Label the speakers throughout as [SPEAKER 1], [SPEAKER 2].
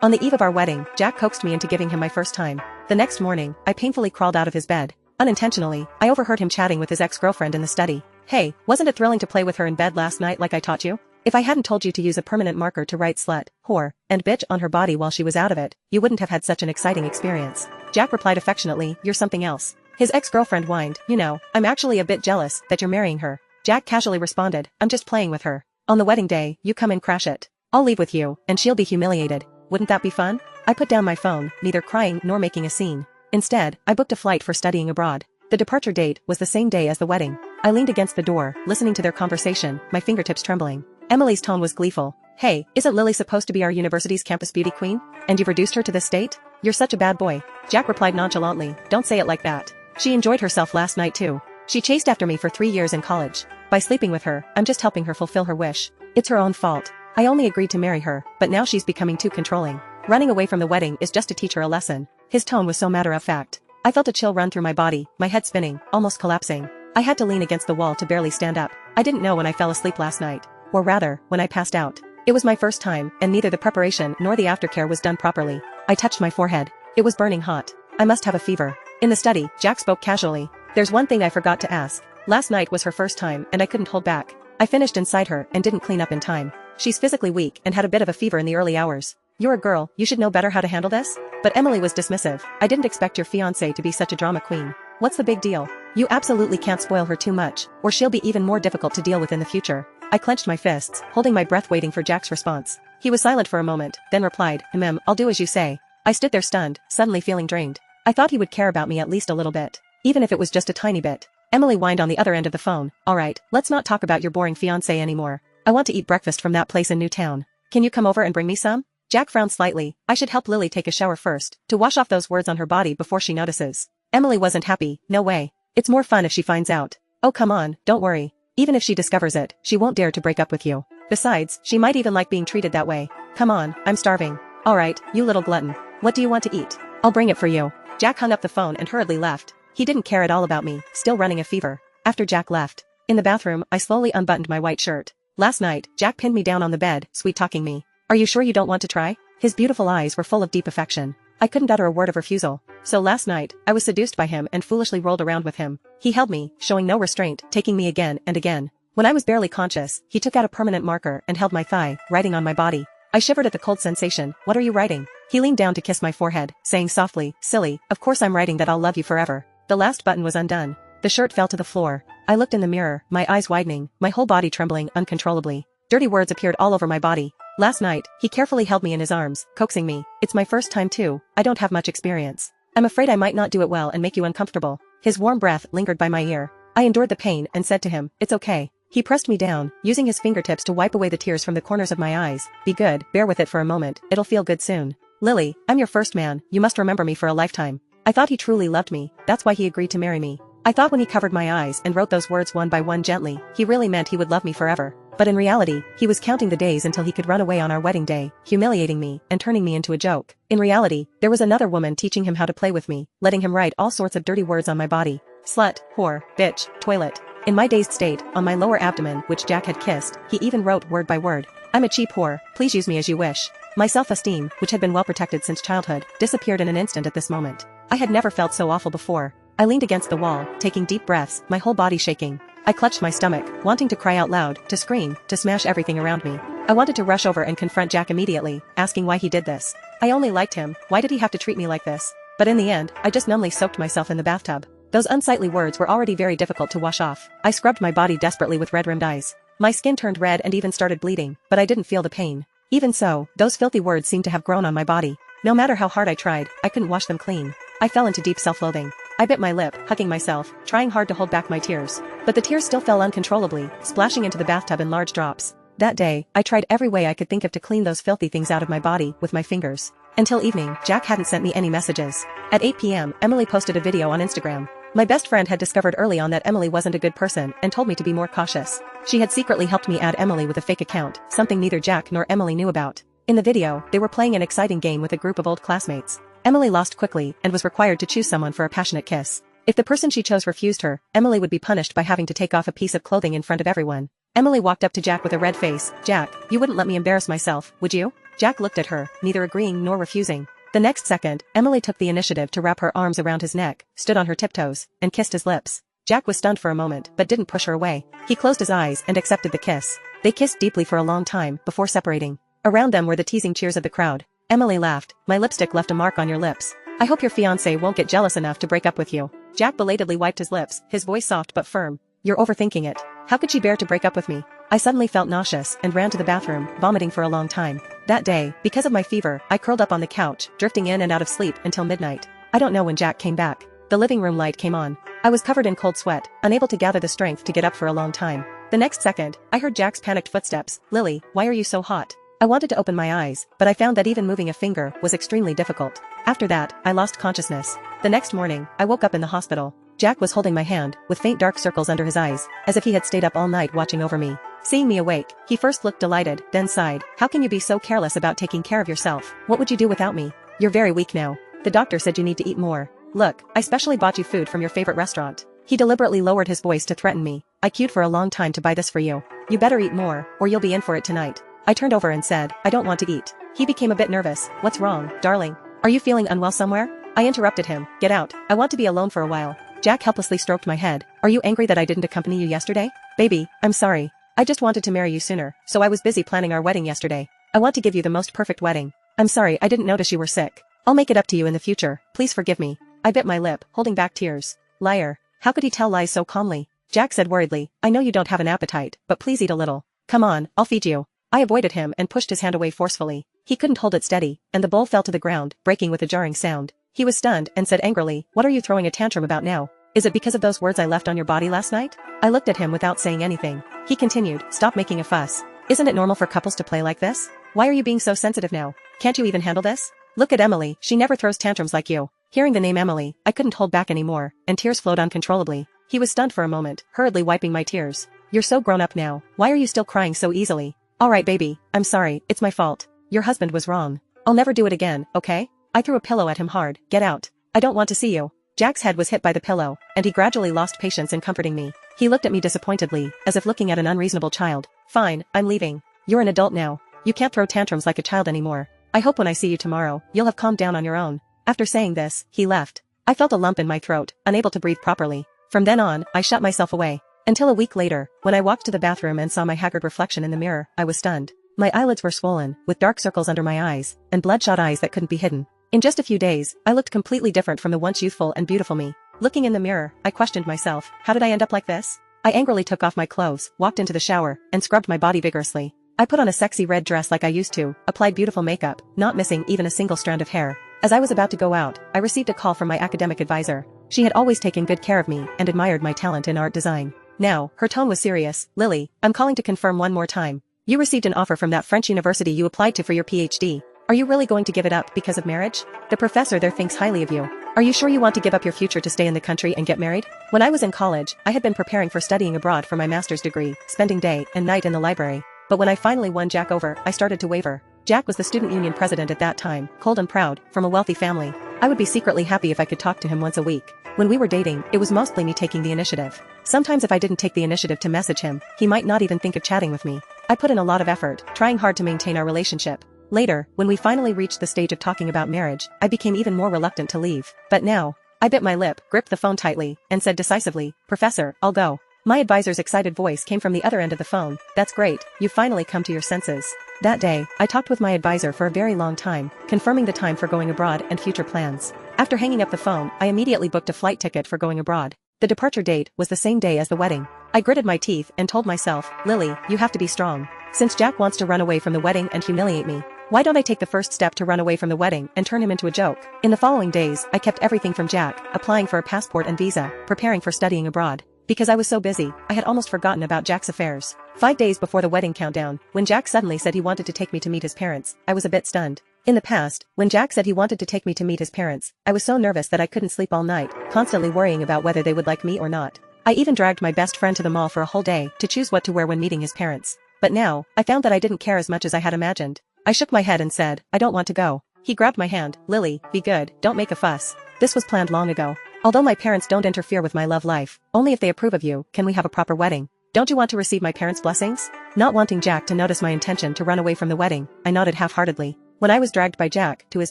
[SPEAKER 1] On the eve of our wedding, Jack coaxed me into giving him my first time. The next morning, I painfully crawled out of his bed. Unintentionally, I overheard him chatting with his ex-girlfriend in the study. Hey, wasn't it thrilling to play with her in bed last night like I taught you? If I hadn't told you to use a permanent marker to write slut, whore, and bitch on her body while she was out of it, you wouldn't have had such an exciting experience. Jack replied affectionately, you're something else. His ex-girlfriend whined, you know, I'm actually a bit jealous that you're marrying her. Jack casually responded, I'm just playing with her. On the wedding day, you come and crash it. I'll leave with you, and she'll be humiliated. Wouldn't that be fun? I put down my phone, neither crying nor making a scene. Instead, I booked a flight for studying abroad. The departure date was the same day as the wedding. I leaned against the door, listening to their conversation, my fingertips trembling. Emily's tone was gleeful. Hey, isn't Lily supposed to be our university's campus beauty queen? And you've reduced her to this state? You're such a bad boy. Jack replied nonchalantly, don't say it like that. She enjoyed herself last night too. She chased after me for 3 years in college. By sleeping with her, I'm just helping her fulfill her wish. It's her own fault. I only agreed to marry her, but now she's becoming too controlling. Running away from the wedding is just to teach her a lesson. His tone was so matter-of-fact. I felt a chill run through my body, my head spinning, almost collapsing. I had to lean against the wall to barely stand up. I didn't know when I fell asleep last night. Or rather, when I passed out. It was my first time, and neither the preparation nor the aftercare was done properly. I touched my forehead. It was burning hot. I must have a fever. In the study, Jack spoke casually. There's one thing I forgot to ask. Last night was her first time, and I couldn't hold back. I finished inside her and didn't clean up in time. She's physically weak and had a bit of a fever in the early hours. You're a girl, you should know better how to handle this? But Emily was dismissive. I didn't expect your fiancé to be such a drama queen. What's the big deal? You absolutely can't spoil her too much, or she'll be even more difficult to deal with in the future. I clenched my fists, holding my breath waiting for Jack's response. He was silent for a moment, then replied, I'll do as you say. I stood there stunned, suddenly feeling drained. I thought he would care about me at least a little bit. Even if it was just a tiny bit. Emily whined on the other end of the phone. Alright, let's not talk about your boring fiancé anymore. I want to eat breakfast from that place in Newtown. Can you come over and bring me some? Jack frowned slightly. I should help Lily take a shower first, to wash off those words on her body before she notices. Emily wasn't happy, no way. It's more fun if she finds out. Oh come on, don't worry. Even if she discovers it, she won't dare to break up with you. Besides, she might even like being treated that way. Come on, I'm starving. Alright, you little glutton. What do you want to eat? I'll bring it for you. Jack hung up the phone and hurriedly left. He didn't care at all about me, still running a fever. After Jack left. In the bathroom, I slowly unbuttoned my white shirt. Last night, Jack pinned me down on the bed, sweet-talking me. Are you sure you don't want to try? His beautiful eyes were full of deep affection. I couldn't utter a word of refusal. So last night, I was seduced by him and foolishly rolled around with him. He held me, showing no restraint, taking me again and again. When I was barely conscious, he took out a permanent marker and held my thigh, writing on my body. I shivered at the cold sensation. What are you writing? He leaned down to kiss my forehead, saying softly, silly, of course I'm writing that I'll love you forever. The last button was undone. The shirt fell to the floor. I looked in the mirror, my eyes widening, my whole body trembling uncontrollably. Dirty words appeared all over my body. Last night, he carefully held me in his arms, coaxing me. It's my first time too. I don't have much experience. I'm afraid I might not do it well and make you uncomfortable. His warm breath lingered by my ear. I endured the pain and said to him, it's okay. He pressed me down, using his fingertips to wipe away the tears from the corners of my eyes. Be good, bear with it for a moment, it'll feel good soon. Lily, I'm your first man, you must remember me for a lifetime. I thought he truly loved me, that's why he agreed to marry me. I thought when he covered my eyes and wrote those words one by one gently, he really meant he would love me forever. But in reality, he was counting the days until he could run away on our wedding day, humiliating me and turning me into a joke. In reality, there was another woman teaching him how to play with me, letting him write all sorts of dirty words on my body. Slut, whore, bitch, toilet. In my dazed state, on my lower abdomen which Jack had kissed, he even wrote word by word. I'm a cheap whore, please use me as you wish. My self-esteem, which had been well protected since childhood, disappeared in an instant at this moment. I had never felt so awful before. I leaned against the wall, taking deep breaths, my whole body shaking. I clutched my stomach, wanting to cry out loud, to scream, to smash everything around me. I wanted to rush over and confront Jack immediately, asking why he did this. I only liked him, why did he have to treat me like this? But in the end, I just numbly soaked myself in the bathtub. Those unsightly words were already very difficult to wash off. I scrubbed my body desperately with red-rimmed eyes. My skin turned red and even started bleeding, but I didn't feel the pain. Even so, those filthy words seemed to have grown on my body. No matter how hard I tried, I couldn't wash them clean. I fell into deep self-loathing. I bit my lip, hugging myself, trying hard to hold back my tears. But the tears still fell uncontrollably, splashing into the bathtub in large drops. That day, I tried every way I could think of to clean those filthy things out of my body with my fingers. Until evening, Jack hadn't sent me any messages. At 8 p.m., Emily posted a video on Instagram. My best friend had discovered early on that Emily wasn't a good person and told me to be more cautious. She had secretly helped me add Emily with a fake account, something neither Jack nor Emily knew about. In the video, they were playing an exciting game with a group of old classmates. Emily lost quickly and was required to choose someone for a passionate kiss. If the person she chose refused her, Emily would be punished by having to take off a piece of clothing in front of everyone. Emily walked up to Jack with a red face. Jack, you wouldn't let me embarrass myself, would you? Jack looked at her, neither agreeing nor refusing. The next second, Emily took the initiative to wrap her arms around his neck, stood on her tiptoes, and kissed his lips. Jack was stunned for a moment but didn't push her away. He closed his eyes and accepted the kiss. They kissed deeply for a long time before separating. Around them were the teasing cheers of the crowd. Emily laughed. "My lipstick left a mark on your lips. I hope your fiancé won't get jealous enough to break up with you." Jack belatedly wiped his lips, his voice soft but firm. "You're overthinking it. How could she bear to break up with me?" I suddenly felt nauseous and ran to the bathroom, vomiting for a long time. That day, because of my fever, I curled up on the couch, drifting in and out of sleep until midnight. I don't know when Jack came back. The living room light came on. I was covered in cold sweat, unable to gather the strength to get up for a long time. The next second, I heard Jack's panicked footsteps. "Lily, why are you so hot?" I wanted to open my eyes, but I found that even moving a finger was extremely difficult. After that, I lost consciousness. The next morning, I woke up in the hospital. Jack was holding my hand, with faint dark circles under his eyes, as if he had stayed up all night watching over me. Seeing me awake, he first looked delighted, then sighed. "How can you be so careless about taking care of yourself? What would you do without me? You're very weak now. The doctor said you need to eat more. Look, I specially bought you food from your favorite restaurant." He deliberately lowered his voice to threaten me. "I queued for a long time to buy this for you. You better eat more, or you'll be in for it tonight." I turned over and said, "I don't want to eat." He became a bit nervous. "What's wrong, darling? Are you feeling unwell somewhere?" I interrupted him. "Get out. I want to be alone for a while." Jack helplessly stroked my head. "Are you angry that I didn't accompany you yesterday?" "Baby, I'm sorry. I just wanted to marry you sooner, so I was busy planning our wedding yesterday. I want to give you the most perfect wedding. I'm sorry I didn't notice you were sick. I'll make it up to you in the future. Please forgive me." I bit my lip, holding back tears. Liar. How could he tell lies so calmly? Jack said worriedly, "I know you don't have an appetite, but please eat a little. Come on, I'll feed you." I avoided him and pushed his hand away forcefully. He couldn't hold it steady, and the bowl fell to the ground, breaking with a jarring sound. He was stunned and said angrily, "What are you throwing a tantrum about now? Is it because of those words I left on your body last night?" I looked at him without saying anything. He continued, "Stop making a fuss. Isn't it normal for couples to play like this? Why are you being so sensitive now? Can't you even handle this? Look at Emily, she never throws tantrums like you." Hearing the name Emily, I couldn't hold back anymore, and tears flowed uncontrollably. He was stunned for a moment, hurriedly wiping my tears. "You're so grown up now. Why are you still crying so easily?" "All right, baby, I'm sorry, it's my fault. Your husband was wrong. I'll never do it again, okay?" I threw a pillow at him hard. "Get out. I don't want to see you." Jack's head was hit by the pillow, and he gradually lost patience in comforting me. He looked at me disappointedly, as if looking at an unreasonable child. "Fine, I'm leaving. You're an adult now. You can't throw tantrums like a child anymore. I hope when I see you tomorrow, you'll have calmed down on your own." After saying this, he left. I felt a lump in my throat, unable to breathe properly. From then on, I shut myself away. Until a week later, when I walked to the bathroom and saw my haggard reflection in the mirror, I was stunned. My eyelids were swollen, with dark circles under my eyes, and bloodshot eyes that couldn't be hidden. In just a few days, I looked completely different from the once youthful and beautiful me. Looking in the mirror, I questioned myself, how did I end up like this? I angrily took off my clothes, walked into the shower, and scrubbed my body vigorously. I put on a sexy red dress like I used to, applied beautiful makeup, not missing even a single strand of hair. As I was about to go out, I received a call from my academic advisor. She had always taken good care of me and admired my talent in art design. Now, her tone was serious. "Lily, I'm calling to confirm one more time. You received an offer from that French university you applied to for your PhD. Are you really going to give it up because of marriage? The professor there thinks highly of you. Are you sure you want to give up your future to stay in the country and get married?" When I was in college, I had been preparing for studying abroad for my master's degree, spending day and night in the library. But when I finally won Jack over, I started to waver. Jack was the student union president at that time, cold and proud, from a wealthy family. I would be secretly happy if I could talk to him once a week. When we were dating, it was mostly me taking the initiative. Sometimes if I didn't take the initiative to message him, he might not even think of chatting with me. I put in a lot of effort, trying hard to maintain our relationship. Later, when we finally reached the stage of talking about marriage, I became even more reluctant to leave. But now, I bit my lip, gripped the phone tightly, and said decisively, "Professor, I'll go." My advisor's excited voice came from the other end of the phone. "That's great, you've finally come to your senses." That day, I talked with my advisor for a very long time, confirming the time for going abroad and future plans. After hanging up the phone, I immediately booked a flight ticket for going abroad. The departure date was the same day as the wedding. I gritted my teeth and told myself, "Lily, you have to be strong. Since Jack wants to run away from the wedding and humiliate me, why don't I take the first step to run away from the wedding and turn him into a joke?" In the following days, I kept everything from Jack, applying for a passport and visa, preparing for studying abroad. Because I was so busy, I had almost forgotten about Jack's affairs. 5 days before the wedding countdown, when Jack suddenly said he wanted to take me to meet his parents, I was a bit stunned. In the past, when Jack said he wanted to take me to meet his parents, I was so nervous that I couldn't sleep all night, constantly worrying about whether they would like me or not. I even dragged my best friend to the mall for a whole day to choose what to wear when meeting his parents. But now, I found that I didn't care as much as I had imagined. I shook my head and said, "I don't want to go." He grabbed my hand. "Lily, be good, don't make a fuss. This was planned long ago. Although my parents don't interfere with my love life, only if they approve of you can we have a proper wedding. Don't you want to receive my parents' blessings? Not wanting Jack to notice my intention to run away from the wedding, I nodded half-heartedly. When I was dragged by Jack to his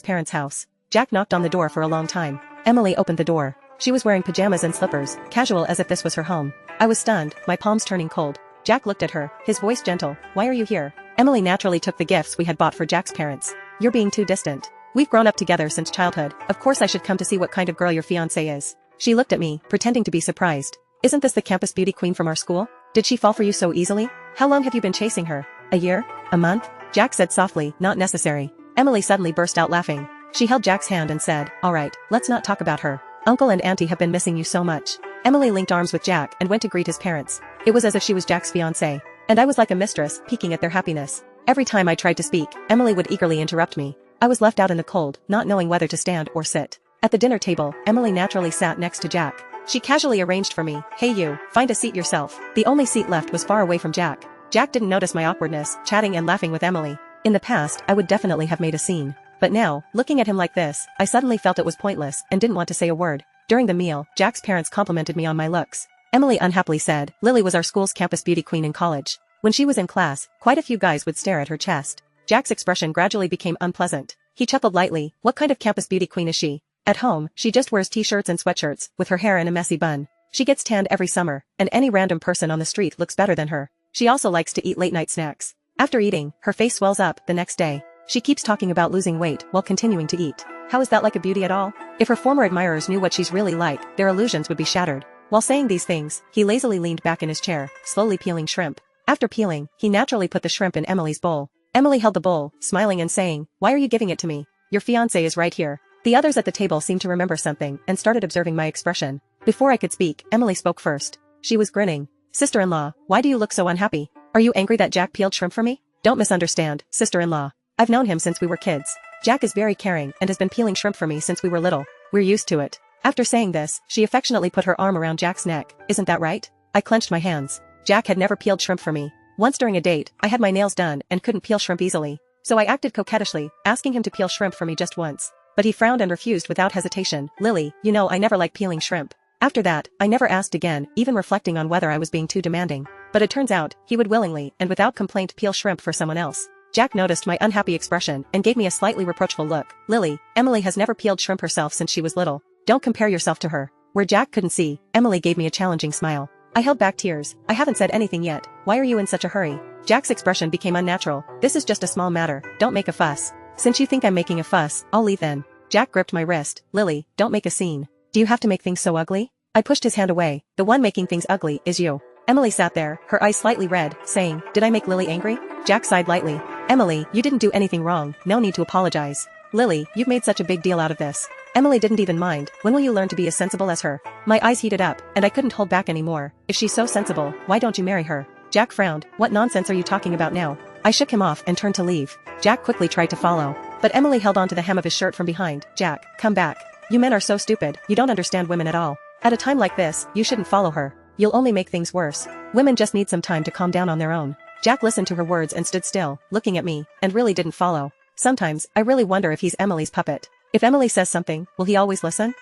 [SPEAKER 1] parents' house, Jack knocked on the door for a long time. Emily opened the door. She was wearing pajamas and slippers, casual as if this was her home. I was stunned, my palms turning cold. Jack looked at her, his voice gentle. Why are you here? Emily naturally took the gifts we had bought for Jack's parents. You're being too distant. We've grown up together since childhood. Of course I should come to see what kind of girl your fiancé is. She looked at me, pretending to be surprised. Isn't this the campus beauty queen from our school? Did she fall for you so easily? How long have you been chasing her? A year? A month? Jack said softly, not necessary. Emily suddenly burst out laughing. She held Jack's hand and said, alright, let's not talk about her. Uncle and Auntie have been missing you so much. Emily linked arms with Jack and went to greet his parents. It was as if she was Jack's fiancé. And I was like a mistress, peeking at their happiness. Every time I tried to speak, Emily would eagerly interrupt me. I was left out in the cold, not knowing whether to stand or sit. At the dinner table, Emily naturally sat next to Jack. She casually arranged for me, hey you, find a seat yourself. The only seat left was far away from Jack. Jack didn't notice my awkwardness, chatting and laughing with Emily. In the past, I would definitely have made a scene. But now, looking at him like this, I suddenly felt it was pointless and didn't want to say a word. During the meal, Jack's parents complimented me on my looks. Emily unhappily said, Lily was our school's campus beauty queen in college. When she was in class, quite a few guys would stare at her chest. Jack's expression gradually became unpleasant. He chuckled lightly, what kind of campus beauty queen is she? At home, she just wears t-shirts and sweatshirts, with her hair in a messy bun. She gets tanned every summer, and any random person on the street looks better than her. She also likes to eat late-night snacks. After eating, her face swells up the next day. She keeps talking about losing weight while continuing to eat. How is that like a beauty at all? If her former admirers knew what she's really like, their illusions would be shattered. While saying these things, he lazily leaned back in his chair, slowly peeling shrimp. After peeling, he naturally put the shrimp in Emily's bowl. Emily held the bowl, smiling and saying, why are you giving it to me? Your fiancé is right here. The others at the table seemed to remember something and started observing my expression. Before I could speak, Emily spoke first. She was grinning. Sister-in-law, why do you look so unhappy? Are you angry that Jack peeled shrimp for me? Don't misunderstand, sister-in-law. I've known him since we were kids. Jack is very caring and has been peeling shrimp for me since we were little. We're used to it. After saying this, she affectionately put her arm around Jack's neck. Isn't that right? I clenched my hands. Jack had never peeled shrimp for me. Once during a date, I had my nails done and couldn't peel shrimp easily. So I acted coquettishly, asking him to peel shrimp for me just once. But he frowned and refused without hesitation. Lily, you know I never like peeling shrimp. After that, I never asked again, even reflecting on whether I was being too demanding. But it turns out, he would willingly and without complaint peel shrimp for someone else. Jack noticed my unhappy expression and gave me a slightly reproachful look. Lily, Emily has never peeled shrimp herself since she was little. Don't compare yourself to her. Where Jack couldn't see, Emily gave me a challenging smile. I held back tears. I haven't said anything yet. Why are you in such a hurry? Jack's expression became unnatural. This is just a small matter. Don't make a fuss. Since you think I'm making a fuss, I'll leave then. Jack gripped my wrist. Lily, don't make a scene. Do you have to make things so ugly? I pushed his hand away. The one making things ugly is you. Emily sat there, her eyes slightly red, saying, did I make Lily angry? Jack sighed lightly. Emily, you didn't do anything wrong. No need to apologize. Lily, you've made such a big deal out of this. Emily didn't even mind. When will you learn to be as sensible as her? My eyes heated up, and I couldn't hold back anymore. If she's so sensible, why don't you marry her? Jack frowned. What nonsense are you talking about now? I shook him off and turned to leave. Jack quickly tried to follow. But Emily held on to the hem of his shirt from behind. Jack, come back. You men are so stupid, you don't understand women at all. At a time like this, you shouldn't follow her. You'll only make things worse. Women just need some time to calm down on their own. Jack listened to her words and stood still, looking at me, and really didn't follow. Sometimes, I really wonder if he's Emily's puppet. If Emily says something, will he always listen?